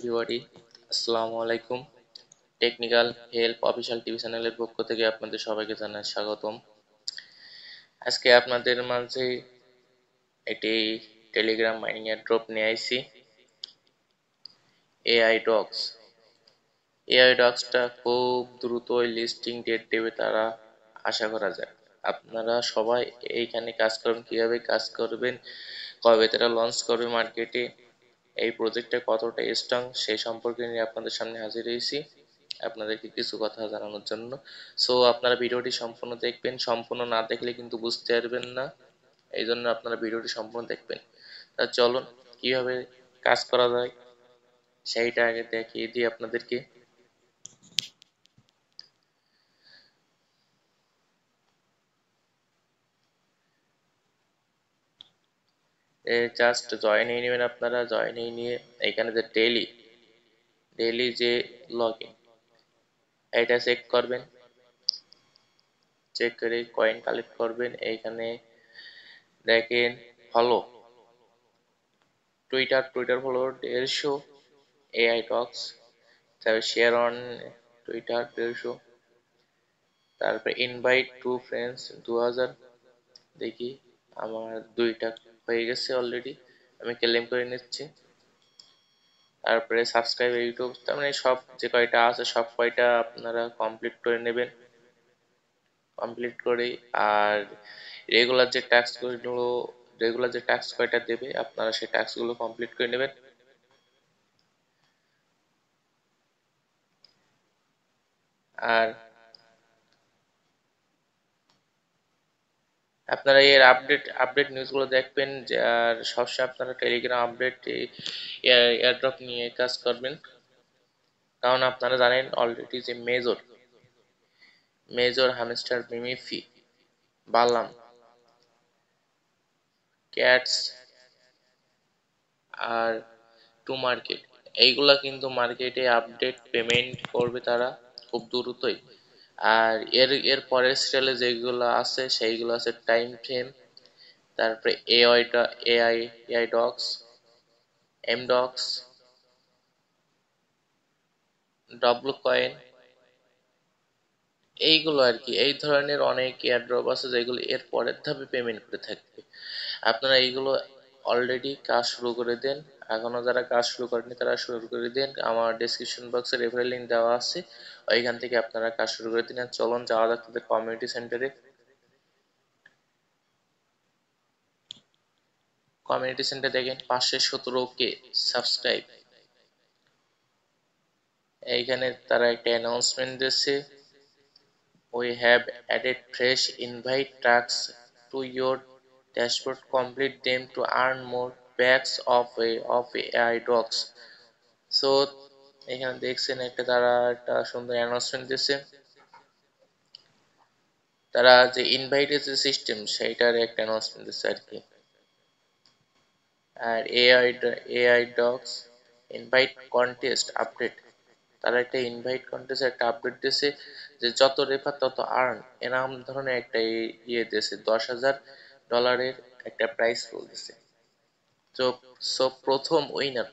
Everybody, আসসালামু আলাইকুম। Technical help official TV চ্যানেলের পক্ষ থেকে আপনাদের সবাইকে জানাই স্বাগতম। আজকে আপনাদের মাঝে একটি টেলিগ্রাম মাইনিং এয়ারড্রপ নিয়ে আইছি। এআই ডক্সটা খুব দ্রুতই লিস্টিং ডেট দেবে তারা আশা করা যায়। আপনারা সবাই এইখানে কাজ করবেন, কিভাবে কাজ করবেন, কবে তারা লঞ্চ করবে মার্কেটে, এই প্রজেক্টটা কতটা স্ট্রং সেই সম্পর্কে নিয়ে আপনাদের সামনে হাজির হয়েছি আপনাদেরকে কিছু কথা জানানোর জন্য। সো আপনারা ভিডিওটি সম্পূর্ণ দেখবেন, সম্পূর্ণ না দেখলে কিন্তু বুঝতে পারবেন না, এই জন্য আপনারা ভিডিওটি সম্পূর্ণ দেখবেন। তা চলুন কিভাবে কাজ করা যায় সেইটা আগে দেখিয়ে দিই আপনাদেরকে। জাস্ট জয়েন হয়ে নেবেন আপনারা। জয়েন হয়ে নিয়ে এখানে যে ডেইলি যে লগ ইন এটা চেক করবেন, চেক করে কয়েন কালেক্ট করবেন। এইখানে দেখেন ফলো টুইটার ফলো 150, এআই টক্স, তারপর শেয়ার অন টুইটার 150, তারপরে ইনভাইট টু ফ্রেন্ডস 2000। দেখি আমার 2টা হয়ে গেছে অলরেডি, আমি ক্লেম করে নিচ্ছি। তারপরে সাবস্ক্রাইব ইউটিউব, তার মানে সব যে কয়টা আছে সব কয়টা আপনারা কমপ্লিট করে নেবেন। কমপ্লিট করে আর রেগুলার যে টাস্ক কয়টা দেবে আপনারা সেই টাস্কগুলো কমপ্লিট করে নেবেন। আর আপনারা এর আপডেট নিউজগুলো দেখবেন যে, আর সবসময় আপনারা টেলিগ্রাম আপডেট এয়ারড্রপ নিয়ে কাজ করবেন। কারণ আপনারা জানেন অলরেডি যে major hamster MemeFi, Blum, cats আর টু মার্কেট, এইগুলা কিন্তু মার্কেটে আপডেট পেমেন্ট করবে তারা খুব দ্রুতই। আর এর পরের সিরিয়ালে যেগুলো আছে সেইগুলো আছে টাইম ফ্রেম, তারপরে AI docs, M docs, W coin, এইগুলো আর কি। এই ধরনের অনেক এয়ারড্রপ আছে যেগুলো এর পরের ধাপে পেমেন্ট করে থাকবে। আপনারা এইগুলো অলরেডি কাজ শুরু করে দেন, এখনো যারা কাজ শুরু করেনি তারা শুরু করে দেন। আমার ডেসক্রিপশন বক্সে রেফারেল লিঙ্ক দেওয়া আছে, ওইখান থেকে আপনারা কাজ শুরু করে দিন। আর চলুন যাওয়া যাক তাদের কমিউনিটি সেন্টারে। কমিউনিটি সেন্টার দেখেন 517K সাবস্ক্রাইব। এইখানে তারা একটা অ্যানাউন্সমেন্ট দিয়েছে, we have added fresh invite tasks to your dashboard, complete them to earn more packs of AI docs. So এখানে দেখছেন তারা একটা সুন্দর অ্যানাউন্সমেন্ট দিয়েছে, তারা যে ইনভাইটের যে সিস্টেম সেইটার একটা অ্যানাউন্সমেন্ট দিচ্ছে আর কি। আর AI docs invite contest update, তারা একটা ইনভাইট কন্টেস্ট একটা আপডেট দিয়েছে যে যত রেফার তত আর্ন, এরকম ধরনের একটা ইয়ে দিয়েছে। $10,000 একটা প্রাইস পুল দিয়েছে। তো প্রথম উইনার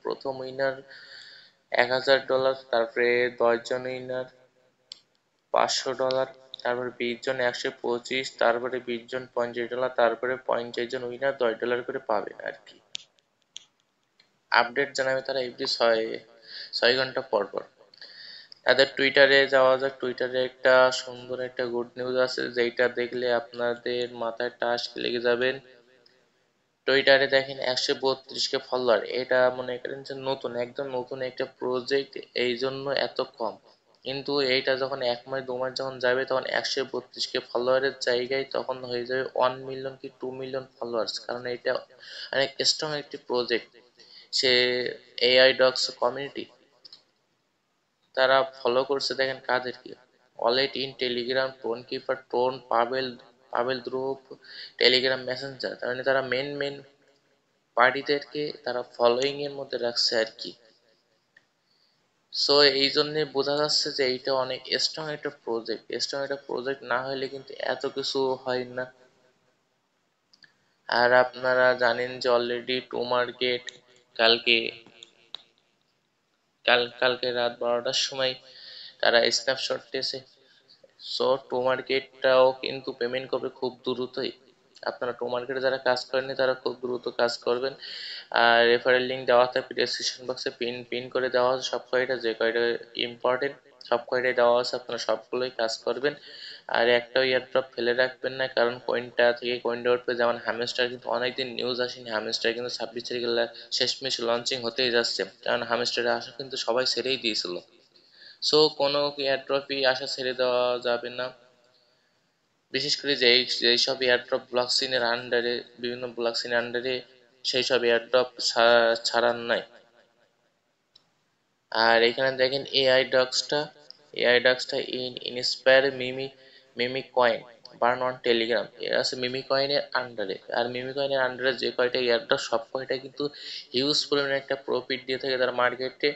$1,000, তারপরে 10 জন উইনার $500, তারপরে 20 জন 125, তারপরে 20 জন $50, তারপরে 50 জন উইনার $10 করে পাবেন আর কি। আপডেট জানাবে তারা এভরি 6 ঘন্টা পর পর। তাদের টুইটারে যাওয়া যাক। টুইটারে একটা সুন্দর একটা গুড নিউজ আছে যেটা দেখলে আপনাদের মাথায় টাস লেগে যাবেন। টুইটারে দেখেন 132K ফলোয়ার, এটা মনে করেন যে একদম নতুন একটা প্রজেক্ট, এই জন্য এত কম। কিন্তু এইটা যখন 1 মাস 2 মাস যখন যাবে তখন 132K ফলোয়ারের জায়গায় তখন হয়ে যাবে 1 মিলিয়ন কি 2 মিলিয়ন ফলোয়ার্স। কারণ এটা অনেক স্ট্রং একটি প্রজেক্ট। সে এআই ডক্স কমিউনিটি তারা ফলো করছে দেখেন কাদেরকে, wallet in Telegram, Tonkeeper, Ton, Pavel Durov, Telegram Messenger, তার মানে তারা মেন পার্টিদেরকে তারা ফলোইং এর মধ্যে রাখছে আর কি। সো এই জন্য বোঝা যাচ্ছে যে এইটা অনেক স্ট্রং একটা প্রজেক্ট না হলে কিন্তু এত কিছু হয় না। আর আপনারা জানেন যে অলরেডি টু মার্কেট কালকে কালকে রাত 12টার সময় তারা স্ন্যাপশট দিয়েছে। সো টু মার্কেটটাও কিন্তু পেমেন্ট করবে খুব দ্রুতই। আপনারা টু মার্কেটে যারা কাজ করেননি তারা খুব দ্রুত কাজ করবেন। আর রেফারেল লিঙ্ক দেওয়া থাকবে ডেসক্রিপশন বক্সে, পিন পিন করে দেওয়া আছে সব কয়টা, যে কয়টা ইম্পর্টেন্ট সব কয়টাই দেওয়া আছে, আপনারা সবগুলোই কাজ করবেন। আর একটাও এয়ারড্রপ ফেলে রাখবেন না, কারণ কয়েনটা থেকে কয়েনটা উঠবে। যেমন হামেস্টার কিন্তু অনেকদিন নিউজ আসেনি, হামেস্টার কিন্তু 26 তারিখে শেষমেশ লঞ্চিং হতেই যাচ্ছে, কারণ হামেস্টারের আশা কিন্তু সবাই ছেড়েই দিয়েছিল। সো কোনো এয়ারড্রপই আশা ছেড়ে দেওয়া যাবে না, বিশেষ করে যেই সব এয়ারড্রপ ব্লকচেইনের আন্ডারে, বিভিন্ন ব্লকচেইনের আন্ডারে সেই সব এয়ারড্রপ ছাড়ার নাই। আর এখানে দেখেন এআই ডক্সটা inspire meme coin burn on Telegram, এরা আছে মিমি কয়েনের আন্ডারে। আর মিমি কয়েনের আন্ডারে যে কয়টা এয়ারড্রপ সব কয়টা কিন্তু হিউজ পরিমাণে একটা প্রফিট দিয়ে থাকে তার মার্কেটে।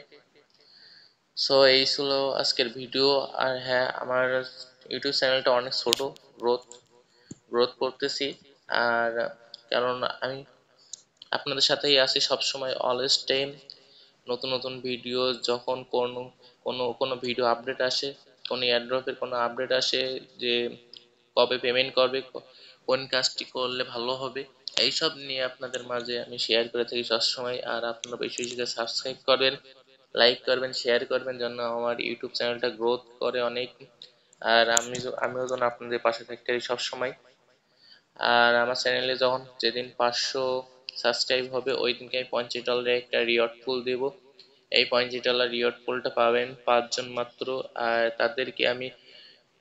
সো এই ছিল আজকের ভিডিও। আর হ্যাঁ, আমার ইউটিউব চ্যানেলটা অনেক ছোট, গ্রোথ গ্রোথ করতেছি। আর কারণ আমি আপনাদের সাথেই আছি সবসময়, অলওয়েজ টাইম। নতুন নতুন ভিডিও যখন কোনো ভিডিও আপডেট আসে, কোনো এয়ারড্রপের কোনো আপডেট আসে, যে কবে পেমেন্ট করবে, কোন কাজটি করলে ভালো হবে, এইসব নিয়ে আপনাদের মাঝে আমি শেয়ার করে থাকি সবসময়। আর আপনারা বেশি বেশি করে সাবস্ক্রাইব করবেন, লাইক করবেন, শেয়ার করবেন, যেন আমার ইউটিউব চ্যানেলটা গ্রোথ করে অনেক। আর আমিও যেন আপনাদের পাশে থাকতে পারি সবসময়। আর আমার চ্যানেলে যখন যেদিন 500 সাবস্ক্রাইব হবে ওই দিনকে আমি $50 একটা রিওয়ার্ড পুল দেব। এই $50 রিওয়ার্ড পুলটা পাবেন 5 জন মাত্র। আর তাদেরকে আমি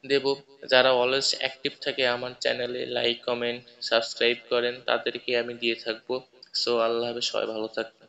দেব যারা অলওয়েজ অ্যাক্টিভ থাকে আমার চ্যানেলে, লাইক কমেন্ট সাবস্ক্রাইব করেন, তাদেরকে আমি দিয়ে থাকবো। সো আল্লাহ হাফেজ, সবাই ভালো থাকবেন।